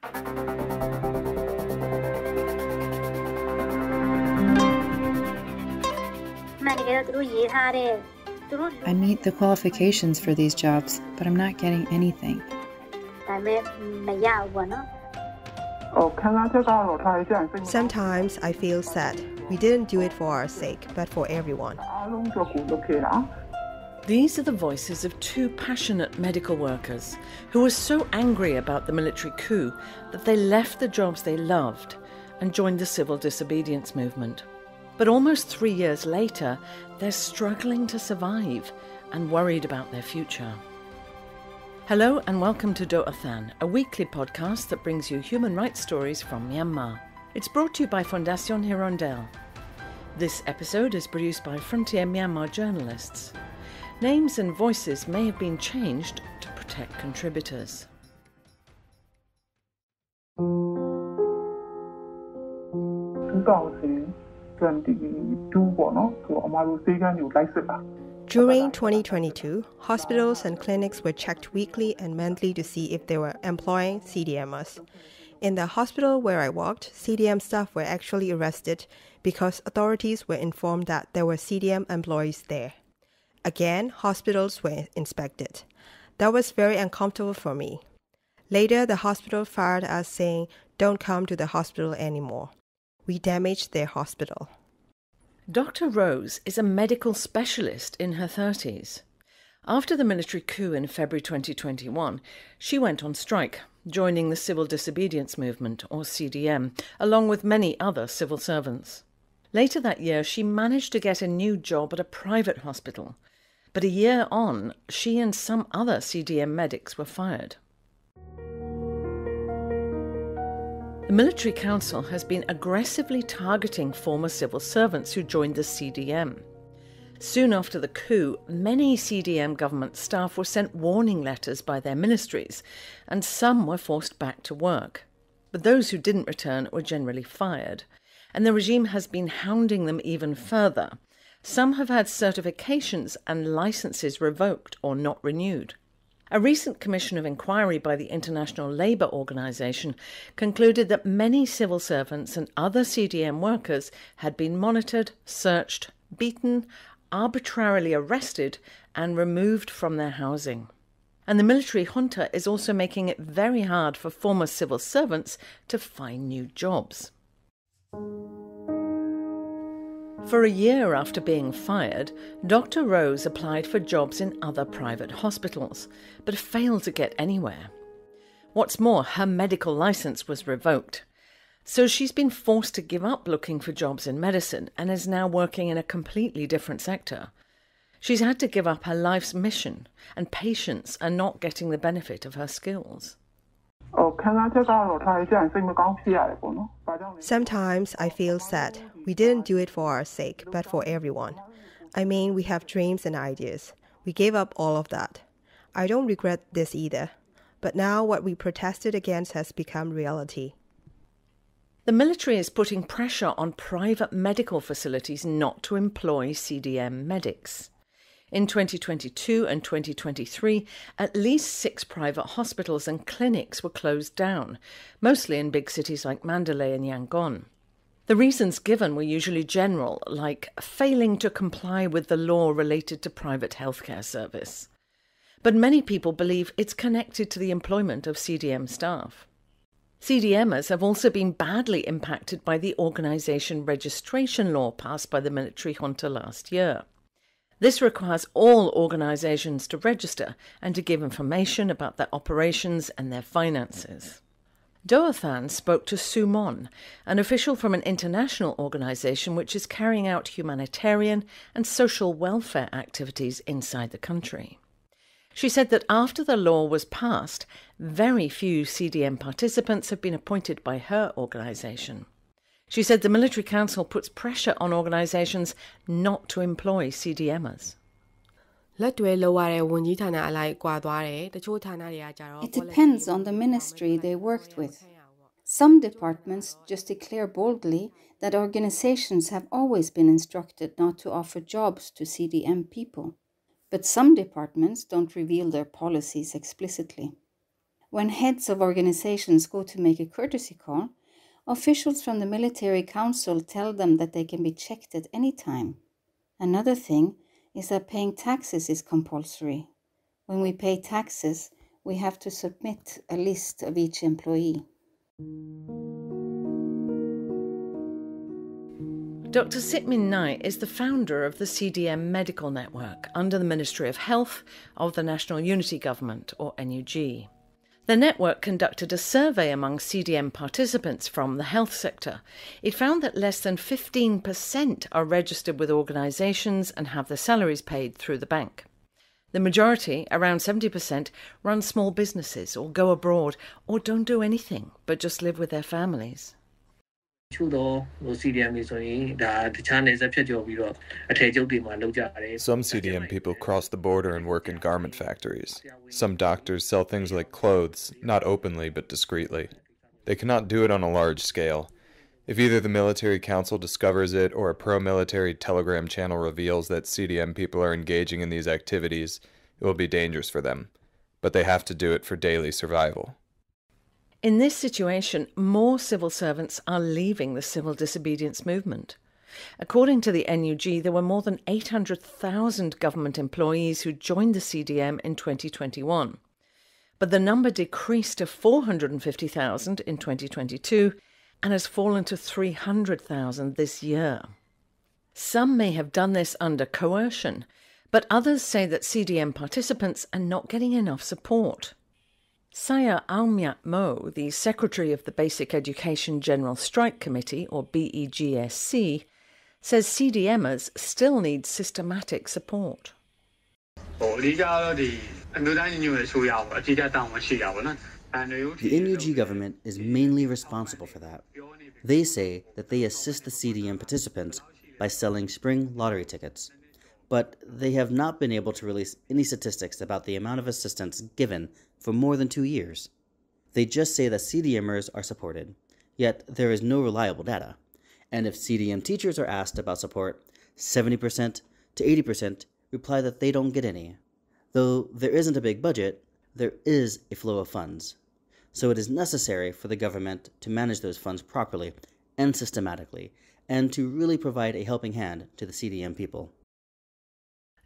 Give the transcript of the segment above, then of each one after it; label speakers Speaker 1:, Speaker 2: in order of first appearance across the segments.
Speaker 1: I meet the qualifications for these jobs, but I'm not getting anything.
Speaker 2: Sometimes I feel sad. We didn't do it for our sake, but for everyone.
Speaker 3: These are the voices of two passionate medical workers who were so angry about the military coup that they left the jobs they loved and joined the Civil Disobedience Movement. But almost 3 years later, they're struggling to survive and worried about their future. Hello and welcome to Doathan, a weekly podcast that brings you human rights stories from Myanmar. It's brought to you by Fondation Hirondelle. This episode is produced by Frontier Myanmar journalists. Names and voices may have been changed to protect contributors.
Speaker 2: During 2022, hospitals and clinics were checked weekly and monthly to see if they were employing CDMers. In the hospital where I worked, CDM staff were actually arrested because authorities were informed that there were CDM employees there. Again, hospitals were inspected. That was very uncomfortable for me. Later, the hospital fired us saying, "Don't come to the hospital anymore." We damaged their hospital.
Speaker 3: Dr. Rose is a medical specialist in her 30s. After the military coup in February 2021, she went on strike, joining the Civil Disobedience Movement, or CDM, along with many other civil servants. Later that year, she managed to get a new job at a private hospital. But a year on, she and some other CDM medics were fired. The Military Council has been aggressively targeting former civil servants who joined the CDM. Soon after the coup, many CDM government staff were sent warning letters by their ministries, and some were forced back to work. But those who didn't return were generally fired, and the regime has been hounding them even further. Some have had certifications and licences revoked or not renewed. A recent commission of inquiry by the International Labour Organization concluded that many civil servants and other CDM workers had been monitored, searched, beaten, arbitrarily arrested and removed from their housing. And the military junta is also making it very hard for former civil servants to find new jobs. For a year after being fired, Dr. Rose applied for jobs in other private hospitals, but failed to get anywhere. What's more, her medical licence was revoked. So she's been forced to give up looking for jobs in medicine and is now working in a completely different sector. She's had to give up her life's mission, and patients are not getting the benefit of her skills.
Speaker 2: Sometimes I feel sad. We didn't do it for our sake, but for everyone. I mean, we have dreams and ideas. We gave up all of that. I don't regret this either. But now what we protested against has become reality.
Speaker 3: The military is putting pressure on private medical facilities not to employ CDM medics. In 2022 and 2023, at least 6 private hospitals and clinics were closed down, mostly in big cities like Mandalay and Yangon. The reasons given were usually general, like failing to comply with the law related to private healthcare service. But many people believe it's connected to the employment of CDM staff. CDMers have also been badly impacted by the organisation registration law passed by the military junta last year. This requires all organisations to register and to give information about their operations and their finances. Doathan spoke to Sumon, an official from an international organisation which is carrying out humanitarian and social welfare activities inside the country. She said that after the law was passed, very few CDM participants have been appointed by her organisation. She said the Military Council puts pressure on organisations not to employ CDMers.
Speaker 4: It
Speaker 5: depends on the ministry they worked with. Some departments just declare boldly that organizations have always been instructed not to offer jobs to CDM people. But some departments don't reveal their policies explicitly. When heads of organizations go to make a courtesy call, officials from the military council tell them that they can be checked at any time. Another thing is that paying taxes is compulsory. When we pay taxes, we have to submit a list of each employee.
Speaker 3: Dr. Sitmin Nai is the founder of the CDM Medical Network under the Ministry of Health of the National Unity Government, or NUG. The network conducted a survey among CDM participants from the health sector. It found that less than 15% are registered with organisations and have their salaries paid through the bank. The majority, around 70%, run small businesses or go abroad or don't do anything but just live with their families.
Speaker 4: Some
Speaker 6: CDM people cross the border and work in garment factories. Some doctors sell things like clothes, not openly but discreetly. They cannot do it on a large scale. If either the military council discovers it or a pro-military telegram channel reveals that CDM people are engaging in these activities, it will be dangerous for them. But they have to do it for daily survival.
Speaker 3: In this situation, more civil servants are leaving the Civil Disobedience Movement. According to the NUG, there were more than 800,000 government employees who joined the CDM in 2021. But the number decreased to 450,000 in 2022 and has fallen to 300,000 this year. Some may have done this under coercion, but others say that CDM participants are not getting enough support. Saya Aumyat Mo, the Secretary of the Basic Education General Strike Committee, or BEGSC, says CDMers still need systematic support.
Speaker 7: The NUG government is mainly responsible for that. They say that they assist the CDM participants by selling spring lottery tickets, but they have not been able to release any statistics about the amount of assistance given for more than 2 years. They just say that CDMers are supported, yet there is no reliable data. And if CDM teachers are asked about support, 70% to 80% reply that they don't get any. Though there isn't a big budget, there is a flow of funds. So it is necessary for the government to manage those funds properly and systematically, and to really provide a helping hand to the CDM people.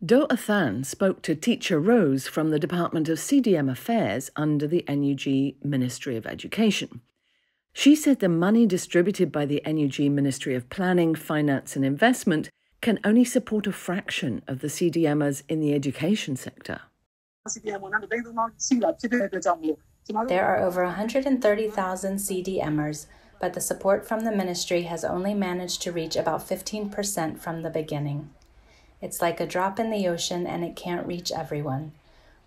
Speaker 3: Do Athan spoke to Teacher Rose from the Department of CDM Affairs under the NUG Ministry of Education. She said the money distributed by the NUG Ministry of Planning, Finance and Investment can only support a fraction of the CDMers in the education sector.
Speaker 8: There are over 130,000 CDMers, but the support from the ministry has only managed to reach about 15% from the beginning. It's like a drop in the ocean and it can't reach everyone.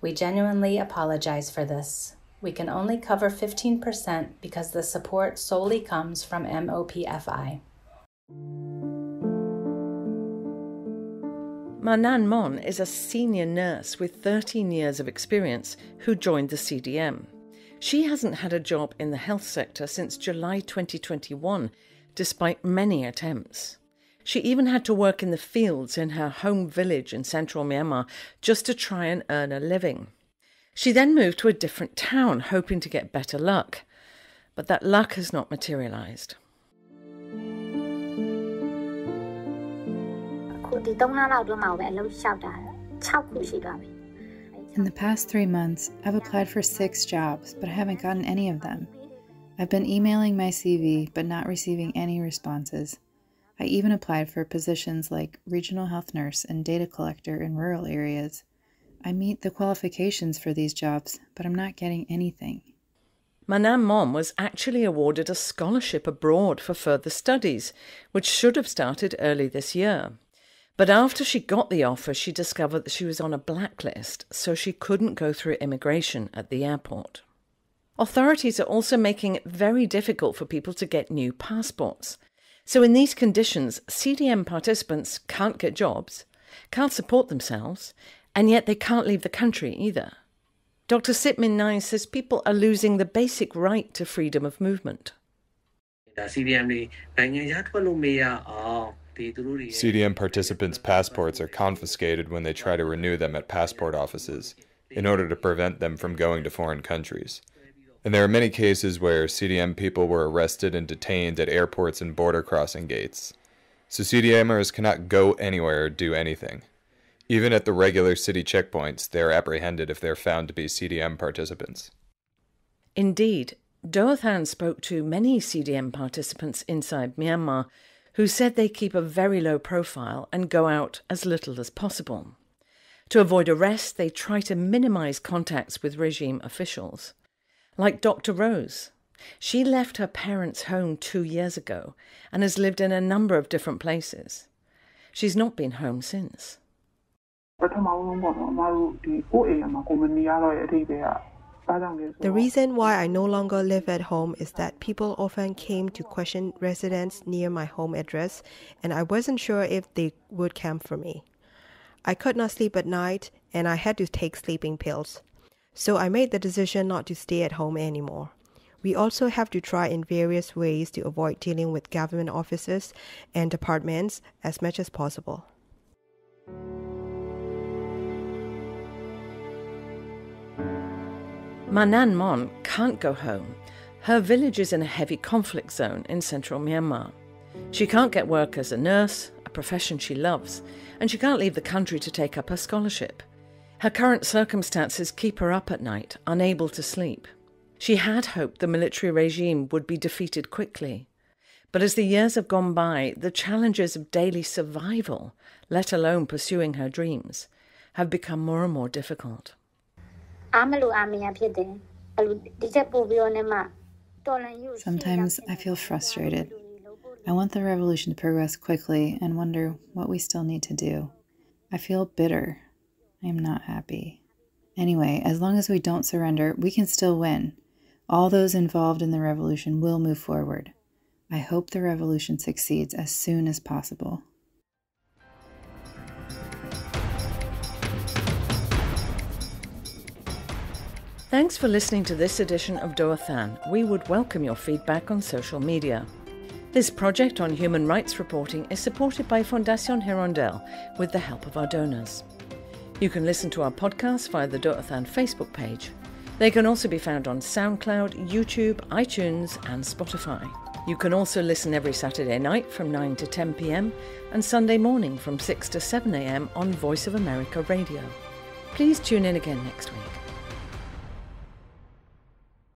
Speaker 8: We genuinely apologize for this. We can only cover 15% because the support solely comes from MOPFI.
Speaker 3: Manan Mon is a senior nurse with 13 years of experience who joined the CDM. She hasn't had a job in the health sector since July 2021, despite many attempts. She even had to work in the fields in her home village in central Myanmar just to try and earn a living. She then moved to a different town, hoping to get better luck. But that luck has not materialised.
Speaker 1: In the past 3 months, I've applied for 6 jobs, but I haven't gotten any of them. I've been emailing my CV, but not receiving any responses. I even applied for positions like regional health nurse and data collector in rural areas. I meet the qualifications for these jobs, but I'm not getting anything.
Speaker 3: Manan Mon was actually awarded a scholarship abroad for further studies, which should have started early this year. But after she got the offer, she discovered that she was on a blacklist, so she couldn't go through immigration at the airport. Authorities are also making it very difficult for people to get new passports. So in these conditions, CDM participants can't get jobs, can't support themselves, and yet they can't leave the country either. Dr. Sitmin Nai says people are losing the basic right to freedom of movement.
Speaker 6: CDM participants' passports are confiscated when they try to renew them at passport offices in order to prevent them from going to foreign countries. And there are many cases where CDM people were arrested and detained at airports and border crossing gates. So CDMers cannot go anywhere or do anything. Even at the regular city checkpoints, they are apprehended if they are found to be CDM participants.
Speaker 3: Indeed, Doathan spoke to many CDM participants inside Myanmar who said they keep a very low profile and go out as little as possible. To avoid arrest, they try to minimize contacts with regime officials. Like Dr. Rose. She left her parents' home 2 years ago and has lived in a number of different places. She's not been home since.
Speaker 2: The reason why I no longer live at home is that people often came to question residents near my home address, and I wasn't sure if they would camp for me. I could not sleep at night, and I had to take sleeping pills. So I made the decision not to stay at home anymore. We also have to try in various ways to avoid dealing with government offices and departments as much as possible.
Speaker 3: Manan Mon can't go home. Her village is in a heavy conflict zone in central Myanmar. She can't get work as a nurse, a profession she loves, and she can't leave the country to take up her scholarship. Her current circumstances keep her up at night, unable to sleep. She had hoped the military regime would be defeated quickly. But as the years have gone by, the challenges of daily survival, let alone pursuing her dreams, have become more and more difficult.
Speaker 1: Sometimes I feel frustrated. I want the revolution to progress quickly and wonder what we still need to do. I feel bitter. I am not happy. Anyway, as long as we don't surrender, we can still win. All those involved in the revolution will move forward. I hope the revolution succeeds as soon as possible.
Speaker 3: Thanks for listening to this edition of Doathan. We would welcome your feedback on social media. This project on human rights reporting is supported by Fondation Hirondelle with the help of our donors. You can listen to our podcast via the Doathan Facebook page. They can also be found on SoundCloud, YouTube, iTunes and Spotify. You can also listen every Saturday night from 9 to 10 p.m. and Sunday morning from 6 to 7 a.m. on Voice of America Radio. Please tune in again next week.